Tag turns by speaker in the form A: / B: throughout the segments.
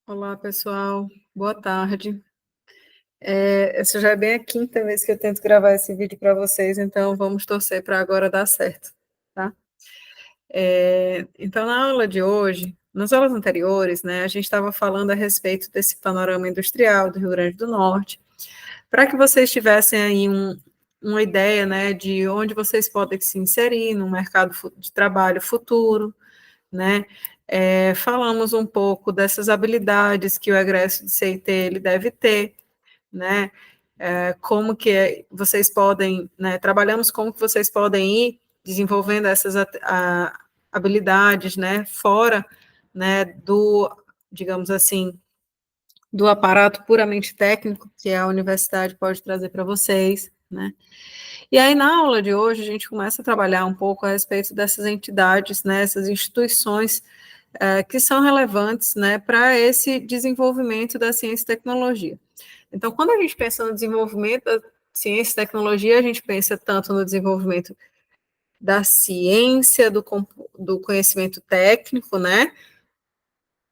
A: Olá, pessoal. Boa tarde. Essa já é bem a quinta vez que eu tento gravar esse vídeo para vocês, então vamos torcer para agora dar certo, tá? Então, na aula de hoje, nas aulas anteriores, né, a gente estava falando a respeito desse panorama industrial do Rio Grande do Norte, para que vocês tivessem aí uma ideia, né, de onde vocês podem se inserir no mercado de trabalho futuro, né? Falamos um pouco dessas habilidades que o egresso de CIT ele deve ter, né? Como que vocês podem, né? Trabalhamos como que vocês podem ir desenvolvendo essas habilidades, né? Fora, né? Digamos assim, do aparato puramente técnico que a universidade pode trazer para vocês, né? E aí, na aula de hoje, a gente começa a trabalhar um pouco a respeito dessas entidades, né, essas instituições que são relevantes, né, para esse desenvolvimento da ciência e tecnologia. Então, quando a gente pensa no desenvolvimento da ciência e tecnologia, a gente pensa tanto no desenvolvimento da ciência, do conhecimento técnico, né,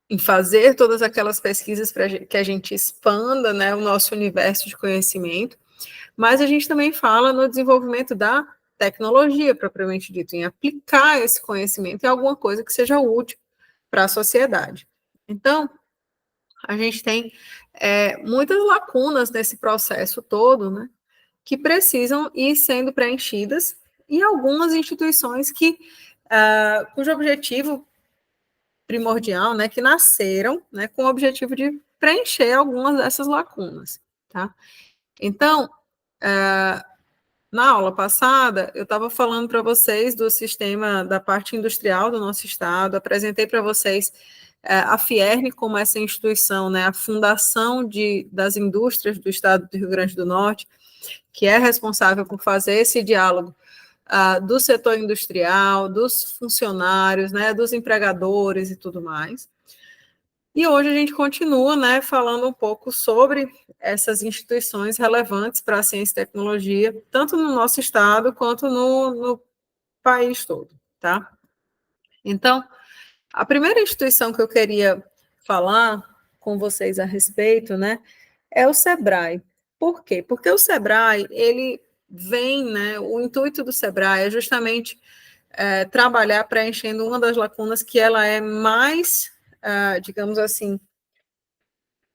A: em fazer todas aquelas pesquisas para que a gente expanda, né, o nosso universo de conhecimento, mas a gente também fala no desenvolvimento da tecnologia, propriamente dito, em aplicar esse conhecimento em alguma coisa que seja útil para a sociedade. Então, a gente tem muitas lacunas nesse processo todo, né, que precisam ir sendo preenchidas, e algumas instituições cujo objetivo primordial, né, que nasceram, né, com o objetivo de preencher algumas dessas lacunas, tá? Então, na aula passada, eu estava falando para vocês do sistema da parte industrial do nosso estado, apresentei para vocês a Fierne como essa instituição, né, a fundação das indústrias do estado do Rio Grande do Norte, que é responsável por fazer esse diálogo do setor industrial, dos funcionários, né, dos empregadores e tudo mais. E hoje a gente continua, né, falando um pouco sobre essas instituições relevantes para a ciência e tecnologia, tanto no nosso estado quanto no país todo, tá? Então, a primeira instituição que eu queria falar com vocês a respeito, né, é o SEBRAE. Por quê? Porque o SEBRAE, ele vem, né, o intuito do SEBRAE é justamente trabalhar preenchendo uma das lacunas que ela é mais, digamos assim,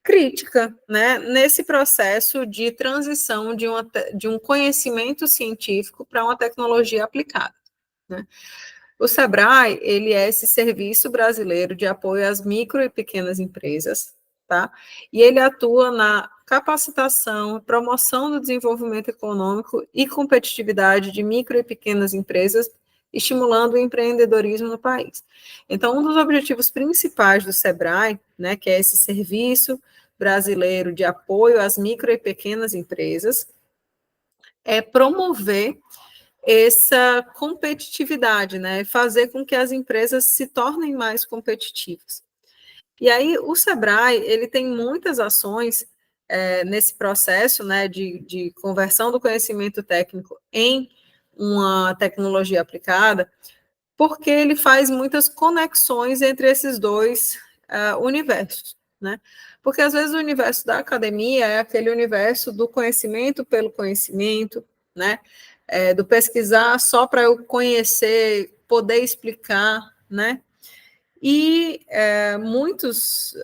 A: crítica, né, nesse processo de transição de um conhecimento científico para uma tecnologia aplicada, né? O SEBRAE, ele é esse serviço brasileiro de apoio às micro e pequenas empresas, tá? E ele atua na capacitação, promoção do desenvolvimento econômico e competitividade de micro e pequenas empresas, estimulando o empreendedorismo no país. Então, um dos objetivos principais do SEBRAE, né, que é esse serviço brasileiro de apoio às micro e pequenas empresas, é promover essa competitividade, né? Fazer com que as empresas se tornem mais competitivas. E aí, o Sebrae, ele tem muitas ações nesse processo, né, de conversão do conhecimento técnico em uma tecnologia aplicada, porque ele faz muitas conexões entre esses dois universos, né? Porque às vezes o universo da academia é aquele universo do conhecimento pelo conhecimento, né? Do pesquisar só para eu conhecer, poder explicar, né? E muitos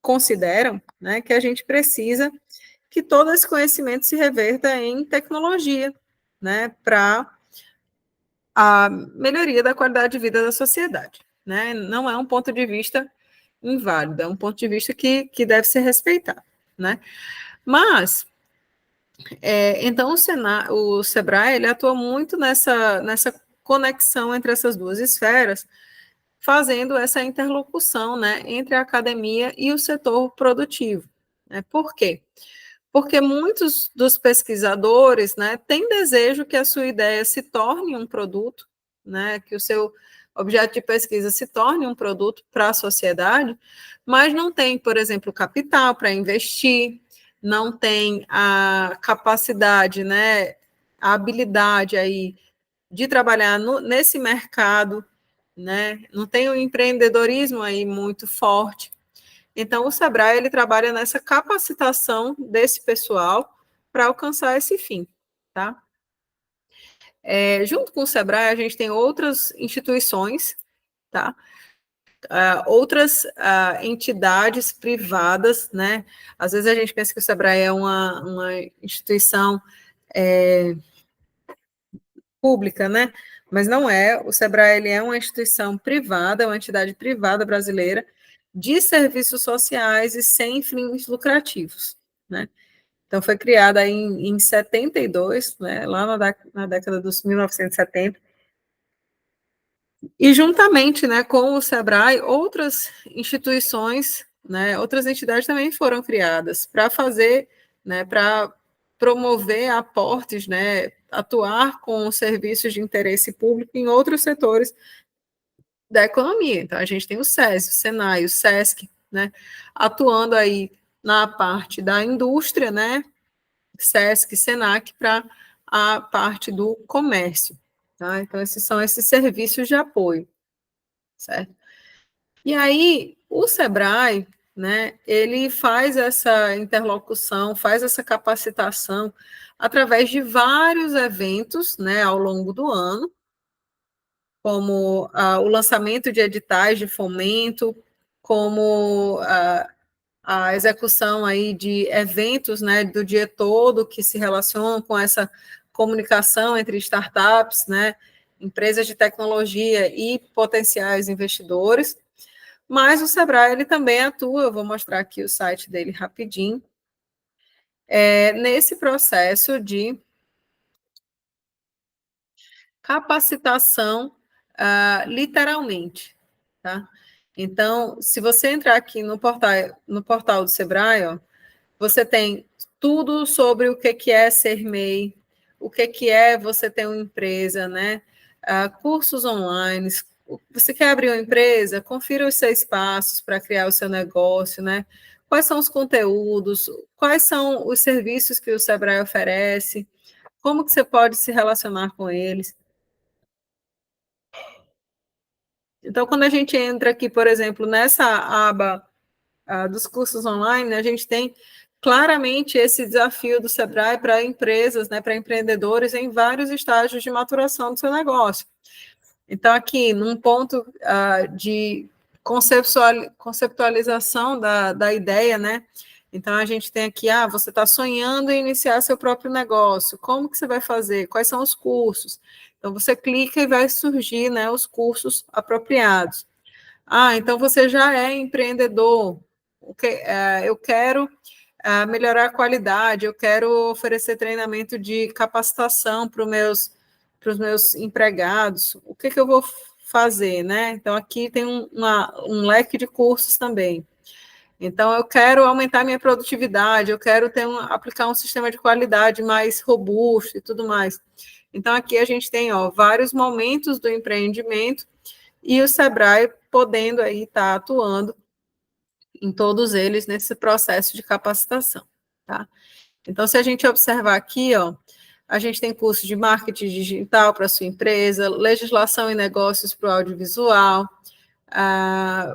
A: consideram, né, que a gente precisa que todo esse conhecimento se reverta em tecnologia, né, para a melhoria da qualidade de vida da sociedade, né? Não é um ponto de vista inválido, é um ponto de vista que deve ser respeitado, né? Mas, então, o SEBRAE, ele atua muito nessa conexão entre essas duas esferas, fazendo essa interlocução, né, entre a academia e o setor produtivo, né? Por quê? Porque muitos dos pesquisadores, né, têm desejo que a sua ideia se torne um produto, né, que o seu objeto de pesquisa se torne um produto para a sociedade, mas não tem, por exemplo, capital para investir, não tem a capacidade, né, a habilidade aí de trabalhar nesse mercado, né, não tem o empreendedorismo aí muito forte. Então, o Sebrae ele trabalha nessa capacitação desse pessoal para alcançar esse fim, tá? Junto com o Sebrae, a gente tem outras instituições, tá? Outras entidades privadas, né? Às vezes a gente pensa que o Sebrae é uma instituição pública, né? Mas não é. O Sebrae ele é uma instituição privada, uma entidade privada brasileira de serviços sociais e sem fins lucrativos, né? Então foi criada em 72, né? Lá na década dos 1970. E juntamente, né, com o Sebrae, outras instituições, né, outras entidades também foram criadas para fazer, né, para promover aportes, né, atuar com serviços de interesse público em outros setores da economia. Então, a gente tem o SESI, o SENAI, o SESC, né, atuando aí na parte da indústria, né, SESC, SENAC, para a parte do comércio. Tá? Então, esses são esses serviços de apoio, certo? E aí, o Sebrae, né, ele faz essa interlocução, faz essa capacitação através de vários eventos, né, ao longo do ano, como o lançamento de editais de fomento, como a execução aí de eventos, né, do dia todo que se relacionam com essa comunicação entre startups, né, empresas de tecnologia e potenciais investidores. Mas o Sebrae ele também atua, eu vou mostrar aqui o site dele rapidinho, nesse processo de capacitação, literalmente, tá? Então, se você entrar aqui no portal do Sebrae, ó, você tem tudo sobre o que é ser MEI, o que é você ter uma empresa, né? Cursos online. Você quer abrir uma empresa? Confira os 6 passos para criar o seu negócio, né? Quais são os conteúdos? Quais são os serviços que o Sebrae oferece? Como que você pode se relacionar com eles? Então, quando a gente entra aqui, por exemplo, nessa aba dos cursos online, a gente tem claramente esse desafio do Sebrae para empresas, né, para empreendedores em vários estágios de maturação do seu negócio. Então, aqui, num ponto de conceptualização da ideia, né? Então, a gente tem aqui, você está sonhando em iniciar seu próprio negócio, como que você vai fazer? Quais são os cursos? Então, você clica e vai surgir, né, os cursos apropriados. Então você já é empreendedor. Eu quero melhorar a qualidade, eu quero oferecer treinamento de capacitação para os meus empregados. O que eu vou fazer, né? Então, aqui tem um leque de cursos também. Então, eu quero aumentar minha produtividade, eu quero aplicar um sistema de qualidade mais robusto e tudo mais. Então, aqui a gente tem vários momentos do empreendimento e o Sebrae podendo aí estar atuando em todos eles nesse processo de capacitação, tá? Então, se a gente observar aqui, a gente tem curso de marketing digital para a sua empresa, legislação e negócios para o audiovisual,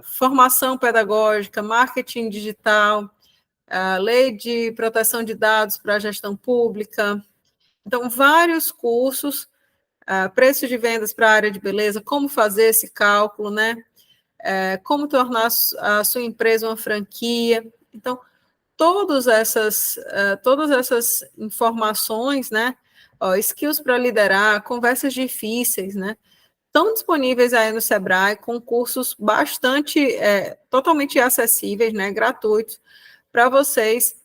A: formação pedagógica, marketing digital, lei de proteção de dados para a gestão pública. Então, vários cursos, preço de vendas para a área de beleza, como fazer esse cálculo, né? Como tornar a sua empresa uma franquia. Então, todas essas informações, né? Skills para liderar, conversas difíceis, né? Estão disponíveis aí no Sebrae com cursos totalmente acessíveis, né? Gratuitos, para vocês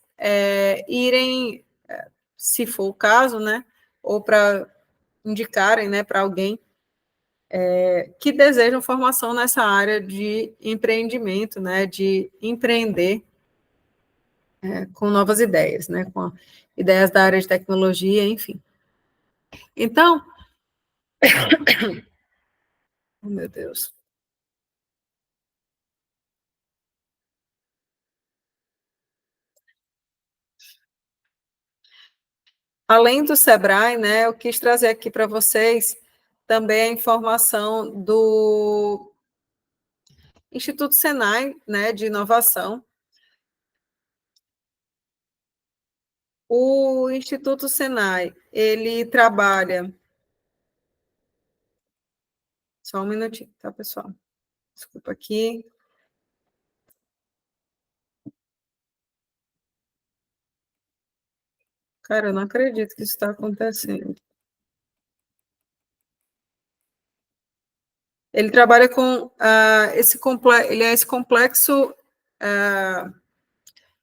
A: irem, se for o caso, né? Ou para indicarem, né? Para alguém que desejam formação nessa área de empreendimento, né, de empreender com novas ideias, né, com ideias da área de tecnologia, enfim. Então, oh, meu Deus. Além do Sebrae, né, eu quis trazer aqui para vocês também a informação Instituto Senai, né, de inovação. O Instituto Senai, ele trabalha... Só um minutinho, tá, pessoal? Desculpa aqui. Cara, eu não acredito que isso está acontecendo. Ele trabalha com ele é esse complexo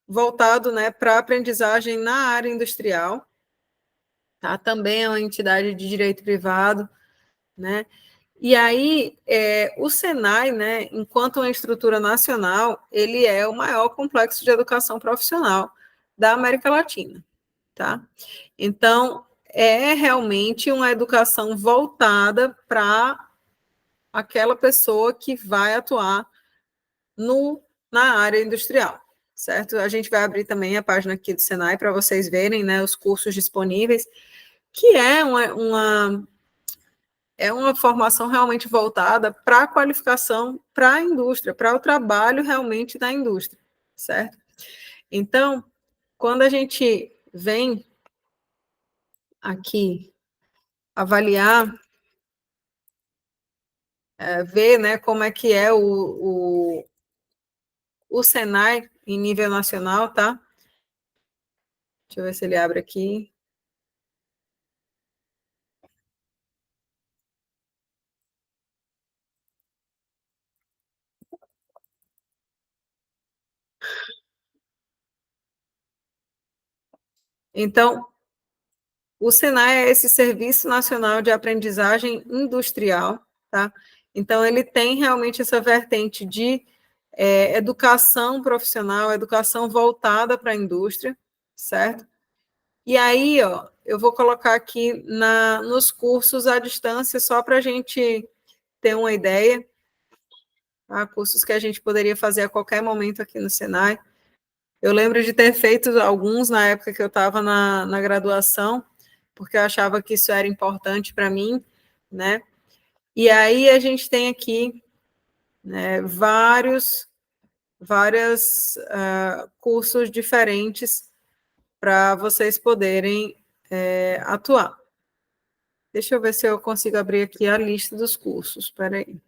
A: voltado, né, para a aprendizagem na área industrial, tá? Também é uma entidade de direito privado, né? E aí, o Senai, né, enquanto uma estrutura nacional, ele é o maior complexo de educação profissional da América Latina, tá? Então, é realmente uma educação voltada para aquela pessoa que vai atuar na área industrial, certo? A gente vai abrir também a página aqui do Senai para vocês verem, né, os cursos disponíveis, que é uma formação realmente voltada para a qualificação para a indústria, para o trabalho realmente da indústria, certo? Então, quando a gente vem aqui avaliar, ver, né, como é que é o Senai em nível nacional, tá? Deixa eu ver se ele abre aqui. Então, o Senai é esse Serviço Nacional de Aprendizagem Industrial, tá? Então, ele tem realmente essa vertente de educação profissional, educação voltada para a indústria, certo? E aí, ó, eu vou colocar aqui nos cursos à distância, só para a gente ter uma ideia, tá? Cursos que a gente poderia fazer a qualquer momento aqui no Senai. Eu lembro de ter feito alguns na época que eu estava na graduação, porque eu achava que isso era importante para mim, né? E aí a gente tem aqui, né, vários cursos diferentes para vocês poderem atuar. Deixa eu ver se eu consigo abrir aqui a lista dos cursos, espera aí.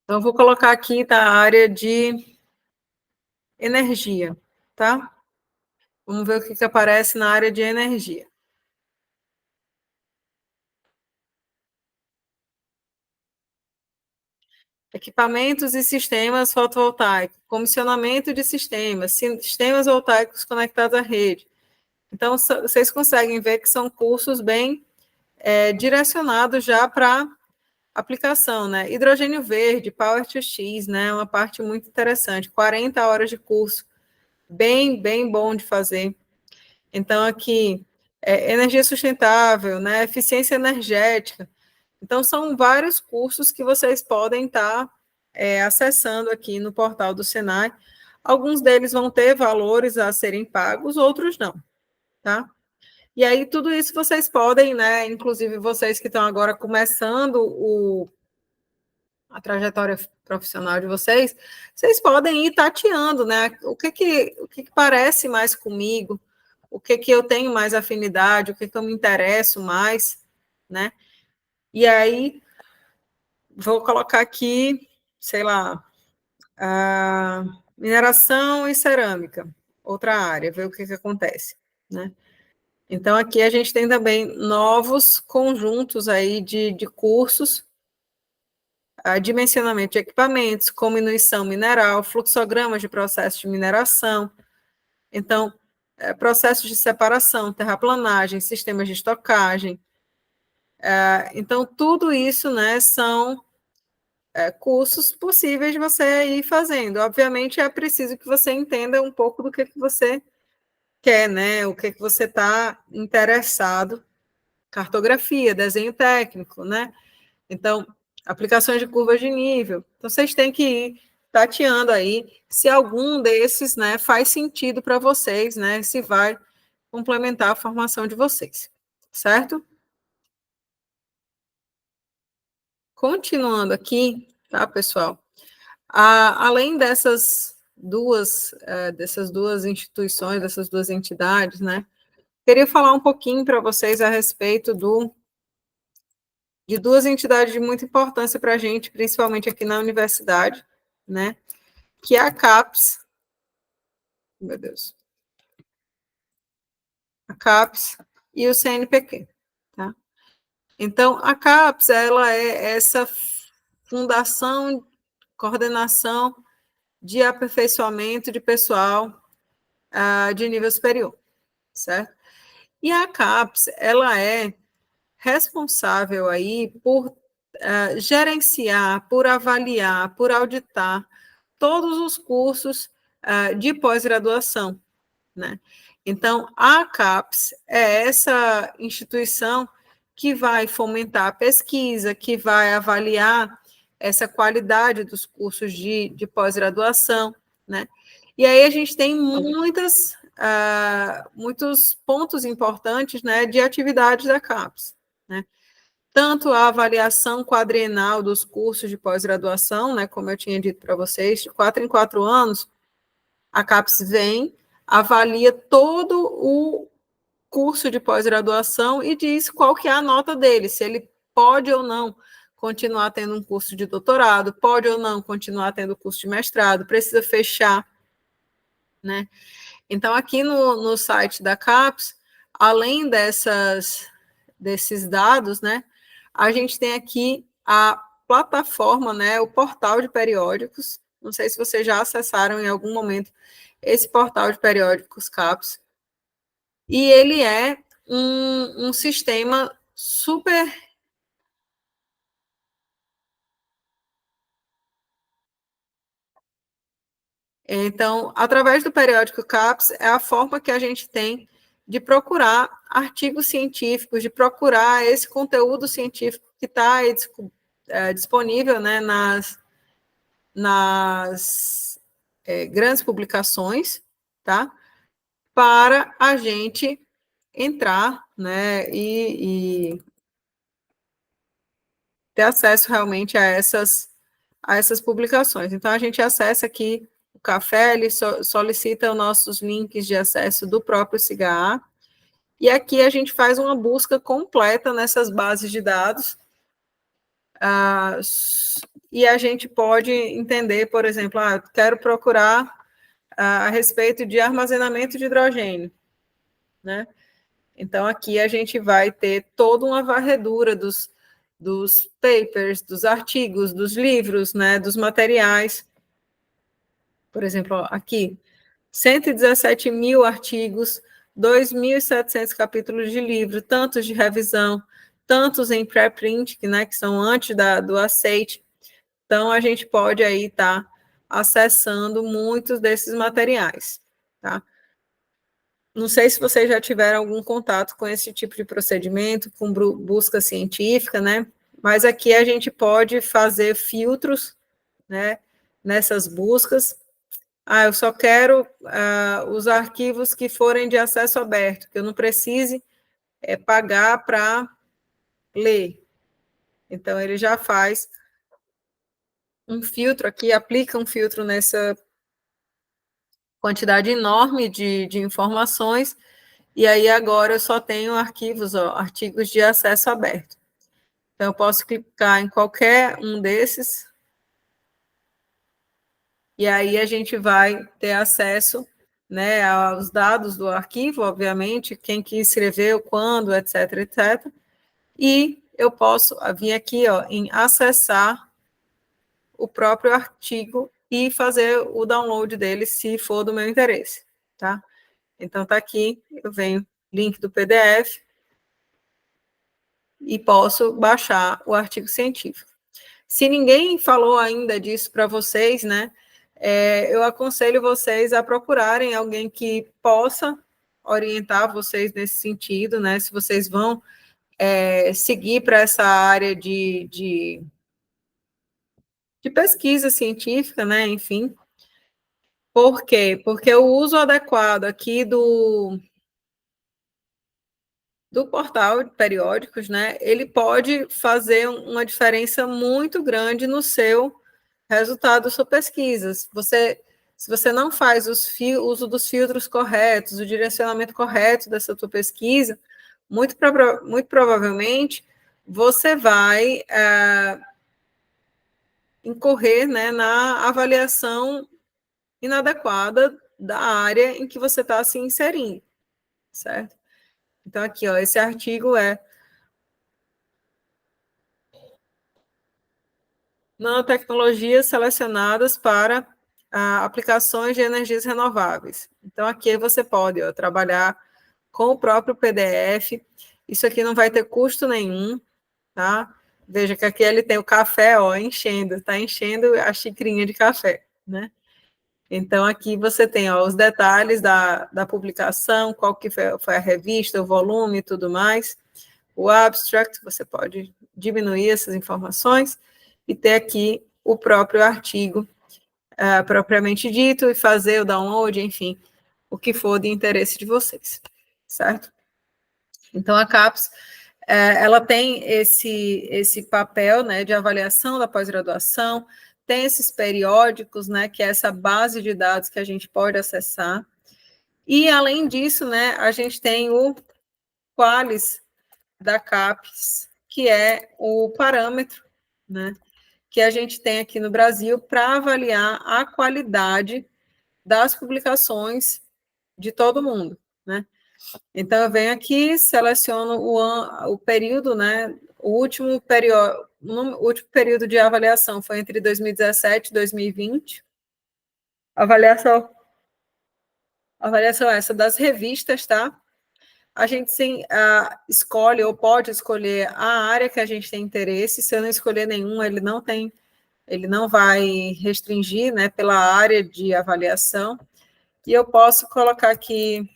A: Então, eu vou colocar aqui da área de energia, tá? Vamos ver o que aparece na área de energia. Equipamentos e sistemas fotovoltaicos, comissionamento de sistemas, sistemas voltaicos conectados à rede. Então, vocês conseguem ver que são cursos bem direcionados já para aplicação, né? Hidrogênio verde, Power to X, né? Uma parte muito interessante, 40 horas de curso, bem bom de fazer. Então, aqui, energia sustentável, né? Eficiência energética. Então, são vários cursos que vocês podem estar acessando aqui no portal do Senai. Alguns deles vão ter valores a serem pagos, outros não, tá? E aí, tudo isso vocês podem, né? Inclusive, vocês que estão agora começando a trajetória profissional de vocês, vocês podem ir tateando, né? O que parece mais comigo, o que eu tenho mais afinidade, o que eu me interesso mais, né? E aí, vou colocar aqui, sei lá, a mineração e cerâmica, outra área, ver o que acontece, né? Então, aqui a gente tem também novos conjuntos aí de cursos, dimensionamento de equipamentos, comminuição mineral, fluxogramas de processos de mineração, então, processos de separação, terraplanagem, sistemas de estocagem. Então, tudo isso, né, são cursos possíveis de você ir fazendo. Obviamente, é preciso que você entenda um pouco do que você quer, né, o que você está interessado cartografia, desenho técnico, né? Então, aplicações de curvas de nível. Então, vocês têm que ir tateando aí se algum desses, né, faz sentido para vocês, né, se vai complementar a formação de vocês, certo? Continuando aqui, tá, pessoal? Além dessas duas instituições, dessas duas entidades, né, queria falar um pouquinho para vocês a respeito de duas entidades de muita importância para a gente, principalmente aqui na universidade, né, que é a CAPES, meu Deus, a CAPES e o CNPq, tá? Então, a CAPES, ela é essa fundação, coordenação de aperfeiçoamento de pessoal de nível superior, certo? E a CAPES, ela é responsável aí por gerenciar, por avaliar, por auditar todos os cursos de pós-graduação, né? Então, a CAPES é essa instituição que vai fomentar a pesquisa, que vai avaliar essa qualidade dos cursos de pós-graduação, né? E aí a gente tem muitos pontos importantes, né, de atividades da CAPES, né? Tanto a avaliação quadrienal dos cursos de pós-graduação, né, como eu tinha dito para vocês, de 4 em 4 anos, a CAPES vem, avalia todo o curso de pós-graduação e diz qual que é a nota dele, se ele pode ou não continuar tendo um curso de doutorado, pode ou não continuar tendo curso de mestrado, precisa fechar, né? Então, aqui no site da CAPES, além desses dados, né, a gente tem aqui a plataforma, né, o portal de periódicos. Não sei se vocês já acessaram em algum momento esse portal de periódicos CAPES. E ele é um sistema super. Então, através do periódico CAPES, é a forma que a gente tem de procurar artigos científicos, de procurar esse conteúdo científico que está disponível, né, nas grandes publicações, tá? Para a gente entrar, né, e ter acesso realmente a essas publicações. Então, a gente acessa aqui o Café, ele solicita os nossos links de acesso do próprio CIGA, e aqui a gente faz uma busca completa nessas bases de dados, e a gente pode entender, por exemplo, quero procurar a respeito de armazenamento de hidrogênio, né? Então, aqui a gente vai ter toda uma varredura dos papers, dos artigos, dos livros, né, dos materiais. Por exemplo, aqui, 117 mil artigos, 2.700 capítulos de livro, tantos de revisão, tantos em pré-print, né, que são antes do aceite. Então, a gente pode aí estar acessando muitos desses materiais, tá? Não sei se vocês já tiveram algum contato com esse tipo de procedimento, com busca científica, né? Mas aqui a gente pode fazer filtros, né, nessas buscas. Eu só quero os arquivos que forem de acesso aberto, que eu não precise pagar para ler. Então, ele já faz um filtro aqui, aplica um filtro nessa quantidade enorme de informações, e aí agora eu só tenho artigos de acesso aberto. Então, eu posso clicar em qualquer um desses, e aí a gente vai ter acesso, né, aos dados do arquivo, obviamente, quem que escreveu, quando, etc, etc. E eu posso vir aqui, em acessar o próprio artigo e fazer o download dele, se for do meu interesse, tá? Então, tá aqui, eu venho, link do PDF, e posso baixar o artigo científico. Se ninguém falou ainda disso para vocês, né, eu aconselho vocês a procurarem alguém que possa orientar vocês nesse sentido, né, se vocês vão seguir para essa área de pesquisa científica, né? Enfim. Por quê? Porque o uso adequado aqui do portal de periódicos, né? Ele pode fazer uma diferença muito grande no seu resultado da sua pesquisa. Se você não faz uso dos filtros corretos, o direcionamento correto dessa tua pesquisa, muito provavelmente você vai incorrer, né, na avaliação inadequada da área em que você está se inserindo, certo? Então, aqui, ó, esse artigo nanotecnologias selecionadas para aplicações de energias renováveis. Então, aqui você pode, ó, trabalhar com o próprio PDF. Isso aqui não vai ter custo nenhum, tá? Veja que aqui ele tem o café, ó, enchendo, tá enchendo a xicrinha de café, né? Então, aqui você tem, ó, os detalhes da publicação, qual que foi a revista, o volume e tudo mais. O abstract, você pode diminuir essas informações e ter aqui o próprio artigo propriamente dito e fazer o download, enfim, o que for de interesse de vocês, certo? Então, a CAPES, ela tem esse papel, né, de avaliação da pós-graduação, tem esses periódicos, né, que é essa base de dados que a gente pode acessar, e, além disso, né, a gente tem o Qualis da CAPES, que é o parâmetro, né, que a gente tem aqui no Brasil para avaliar a qualidade das publicações de todo mundo, né? Então, eu venho aqui, seleciono o período, né? O último período de avaliação foi entre 2017 e 2020. Avaliação essa das revistas, tá? A gente sim escolhe ou pode escolher a área que a gente tem interesse. Se eu não escolher nenhum, ele não vai restringir, né, pela área de avaliação. E eu posso colocar aqui,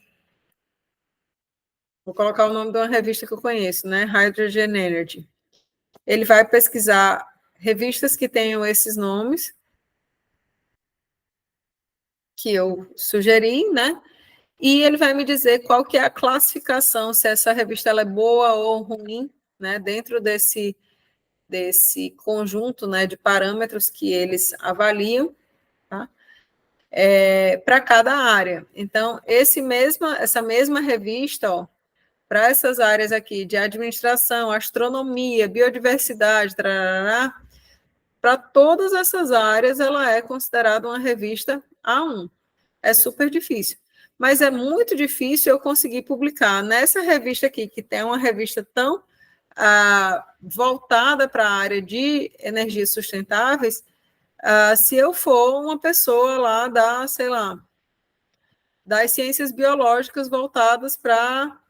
A: vou colocar o nome de uma revista que eu conheço, né, Hydrogen Energy. Ele vai pesquisar revistas que tenham esses nomes que eu sugeri, né, e ele vai me dizer qual que é a classificação, se essa revista ela é boa ou ruim, né, dentro desse conjunto, né, de parâmetros que eles avaliam, tá? Para cada área. Então, essa mesma revista, para essas áreas aqui de administração, astronomia, biodiversidade, para todas essas áreas, ela é considerada uma revista A1. É super difícil. Mas é muito difícil eu conseguir publicar nessa revista aqui, que tem uma revista tão voltada para a área de energias sustentáveis, se eu for uma pessoa lá sei lá, das ciências biológicas voltadas para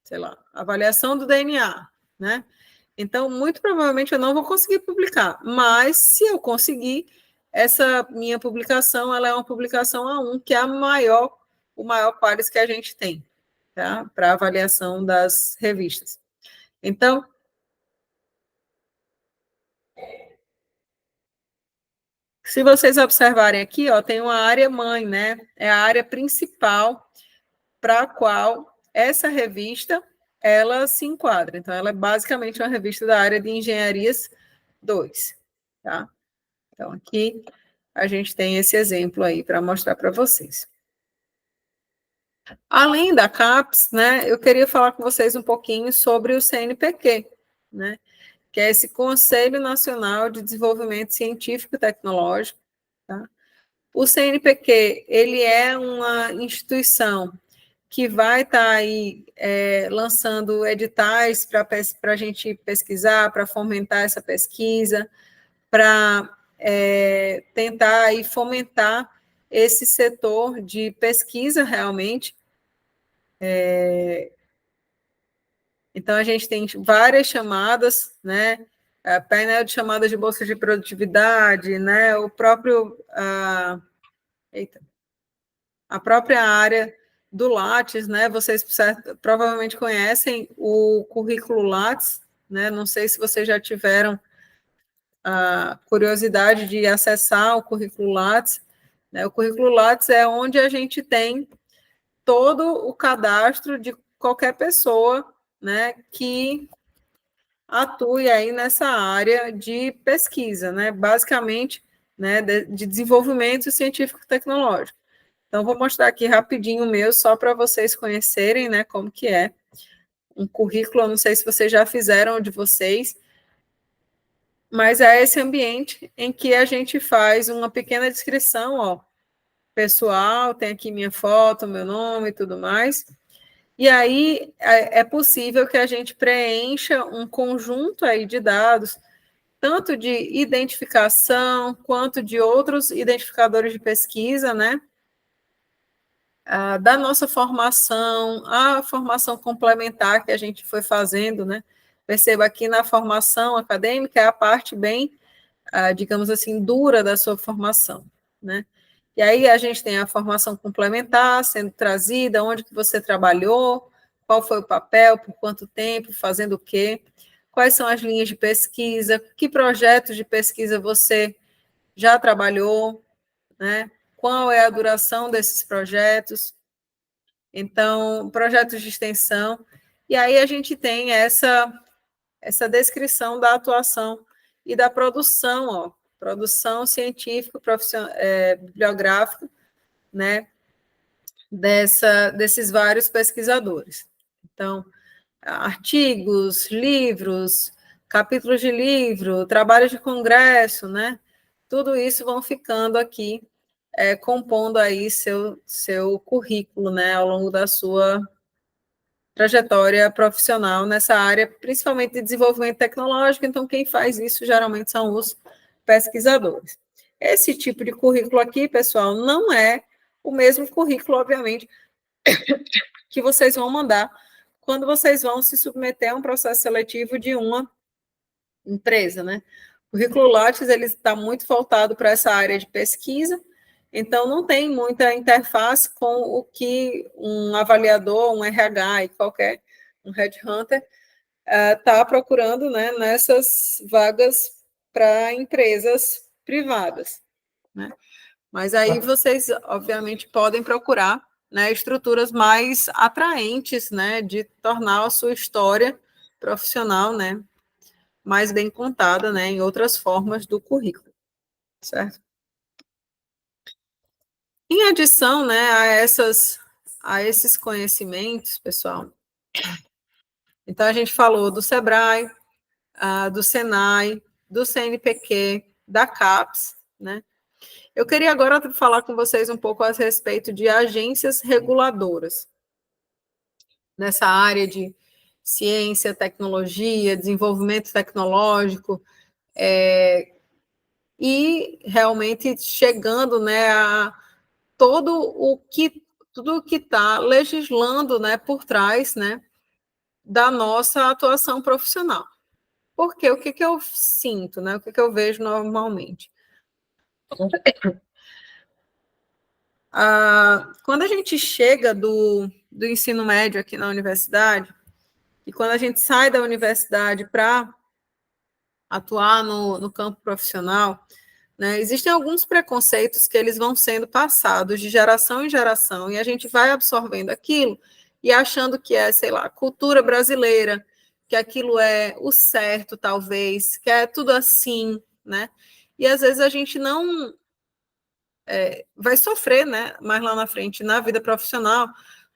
A: sei lá, avaliação do DNA, né? Então, muito provavelmente eu não vou conseguir publicar, mas se eu conseguir, essa minha publicação, ela é uma publicação A1, que é o maior qualis que a gente tem, tá? Para avaliação das revistas. Então, se vocês observarem aqui, ó, tem uma área mãe, né? É a área principal para a qual essa revista ela se enquadra. Então, ela é basicamente uma revista da área de engenharias 2, tá? Então, aqui a gente tem esse exemplo aí para mostrar para vocês. Além da CAPES, né, eu queria falar com vocês um pouquinho sobre o CNPq, né, que é esse Conselho Nacional de Desenvolvimento Científico e Tecnológico, tá? O CNPq, ele é uma instituição que vai estar aí lançando editais para a gente pesquisar, para fomentar essa pesquisa, para tentar aí fomentar esse setor de pesquisa realmente. Então, a gente tem várias chamadas, né? Painel de chamadas de bolsa de produtividade, né? O próprio... a própria área do Lattes, né? Vocês provavelmente conhecem o currículo Lattes, né? Não sei se vocês já tiveram a curiosidade de acessar o currículo Lattes, né? O currículo Lattes é onde a gente tem todo o cadastro de qualquer pessoa, né, que atue aí nessa área de pesquisa, né, basicamente, né, de desenvolvimento científico-tecnológico. Então, vou mostrar aqui rapidinho o meu, só para vocês conhecerem, né, como que é um currículo. Eu não sei se vocês já fizeram o de vocês, mas é esse ambiente em que a gente faz uma pequena descrição, ó, pessoal, tem aqui minha foto, meu nome e tudo mais. E aí é possível que a gente preencha um conjunto aí de dados, tanto de identificação quanto de outros identificadores de pesquisa, né? Da nossa formação, a formação complementar que a gente foi fazendo, né? Perceba que na formação acadêmica é a parte bem, digamos assim, dura da sua formação, né? E aí a gente tem a formação complementar sendo trazida, onde que você trabalhou, qual foi o papel, por quanto tempo, fazendo o quê, quais são as linhas de pesquisa, que projetos de pesquisa você já trabalhou, né? Qual é a duração desses projetos, então, projetos de extensão, e aí a gente tem essa descrição da atuação e da produção, ó, produção científica, bibliográfica, né, desses vários pesquisadores. Então, artigos, livros, capítulos de livro, trabalhos de congresso, né, tudo isso vão ficando aqui, compondo aí seu currículo, né, ao longo da sua trajetória profissional nessa área, principalmente de desenvolvimento tecnológico. Então, quem faz isso geralmente são os pesquisadores. Esse tipo de currículo aqui, pessoal, não é o mesmo currículo, obviamente, que vocês vão mandar quando vocês vão se submeter a um processo seletivo de uma empresa, né? O currículo Lattes, ele está muito voltado para essa área de pesquisa, então não tem muita interface com o que um avaliador, um RH e qualquer, um headhunter, está procurando, né, nessas vagas para empresas privadas, né? Mas aí vocês, obviamente, podem procurar, né, estruturas mais atraentes, né, de tornar a sua história profissional, né, mais bem contada, né, em outras formas do currículo, certo? Em adição, né, a esses conhecimentos, pessoal, então a gente falou do SEBRAE, do SENAI, do CNPq, da CAPES, né? Eu queria agora falar com vocês um pouco a respeito de agências reguladoras nessa área de ciência, tecnologia, desenvolvimento tecnológico, e realmente chegando, né, a tudo o que está legislando, né, por trás, né, da nossa atuação profissional. Porque o que eu sinto, né, o que eu vejo normalmente? Quando a gente chega do ensino médio aqui na universidade, e quando a gente sai da universidade para atuar no campo profissional, né, existem alguns preconceitos que eles vão sendo passados de geração em geração, e a gente vai absorvendo aquilo e achando que é, sei lá, cultura brasileira, que aquilo é o certo, talvez, que é tudo assim, né? E às vezes a gente não vai sofrer, né, mais lá na frente, na vida profissional,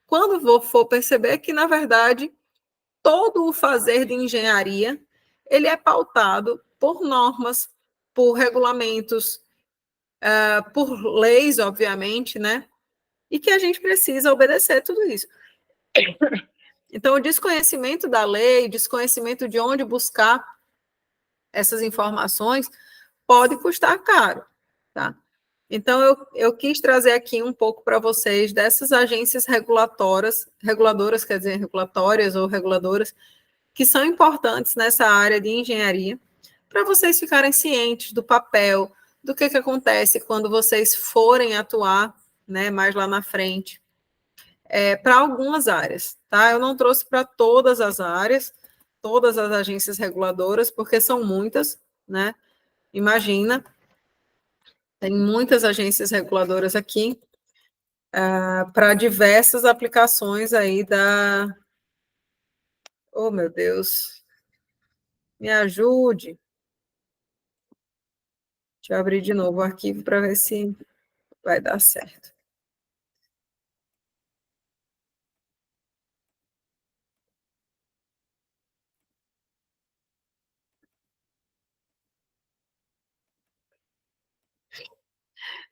A: quando for perceber que, na verdade, todo o fazer de engenharia, ele é pautado por normas, por regulamentos, por leis, obviamente, né? E que a gente precisa obedecer tudo isso. Então, o desconhecimento da lei, desconhecimento de onde buscar essas informações, pode custar caro, tá? Então, eu quis trazer aqui um pouco para vocês dessas agências reguladoras, quer dizer, regulatórias ou reguladoras, que são importantes nessa área de engenharia, para vocês ficarem cientes do papel, do que acontece quando vocês forem atuar, né, mais lá na frente. para algumas áreas, tá? Eu não trouxe para todas as áreas, todas as agências reguladoras, porque são muitas, né? Imagina, tem muitas agências reguladoras aqui, para diversas aplicações aí da... Oh, meu Deus, me ajude. Deixa eu abrir de novo o arquivo para ver se vai dar certo.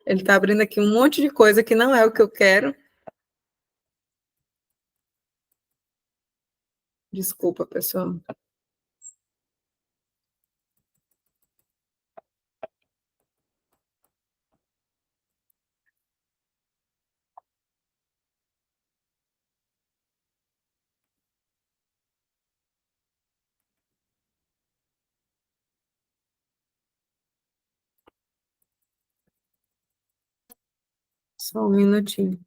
A: Ele está abrindo aqui um monte de coisa que não é o que eu quero. Desculpa, pessoal. Só um minutinho.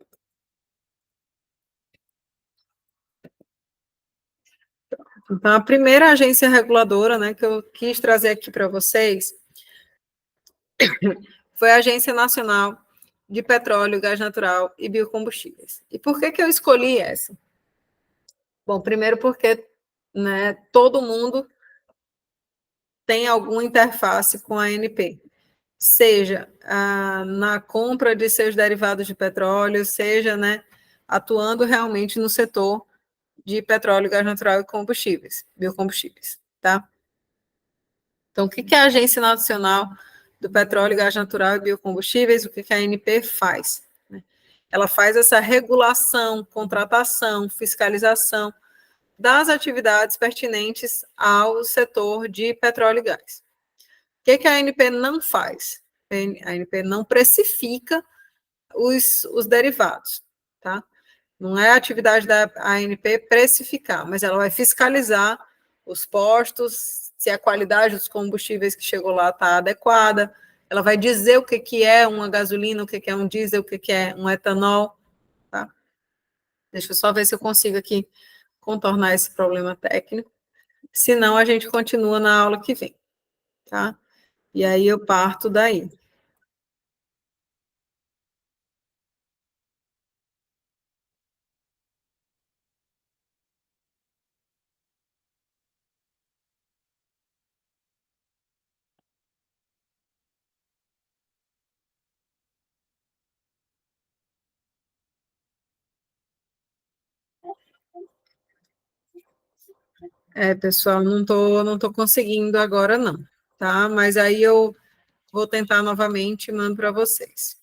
A: Então, a primeira agência reguladora, né, que eu quis trazer aqui para vocês foi a Agência Nacional de Petróleo, Gás Natural e Biocombustíveis. E por que eu escolhi essa? Bom, primeiro porque, né, todo mundo tem alguma interface com a ANP, seja na compra de seus derivados de petróleo, seja, né, atuando realmente no setor de petróleo, gás natural e combustíveis, biocombustíveis, tá? Então, o que é a Agência Nacional do Petróleo, Gás Natural e Biocombustíveis? O que a ANP faz? Ela faz essa regulação, contratação, fiscalização das atividades pertinentes ao setor de petróleo e gás. O que a ANP não faz? A ANP não precifica os derivados, tá? Não é a atividade da ANP precificar, mas ela vai fiscalizar os postos, se a qualidade dos combustíveis que chegou lá está adequada, ela vai dizer o que é uma gasolina, o que é um diesel, o que é um etanol, tá? Deixa eu só ver se eu consigo aqui contornar esse problema técnico, senão a gente continua na aula que vem, tá? E aí eu parto daí. Pessoal, não tô conseguindo agora não, tá? Mas aí eu vou tentar novamente e mando para vocês.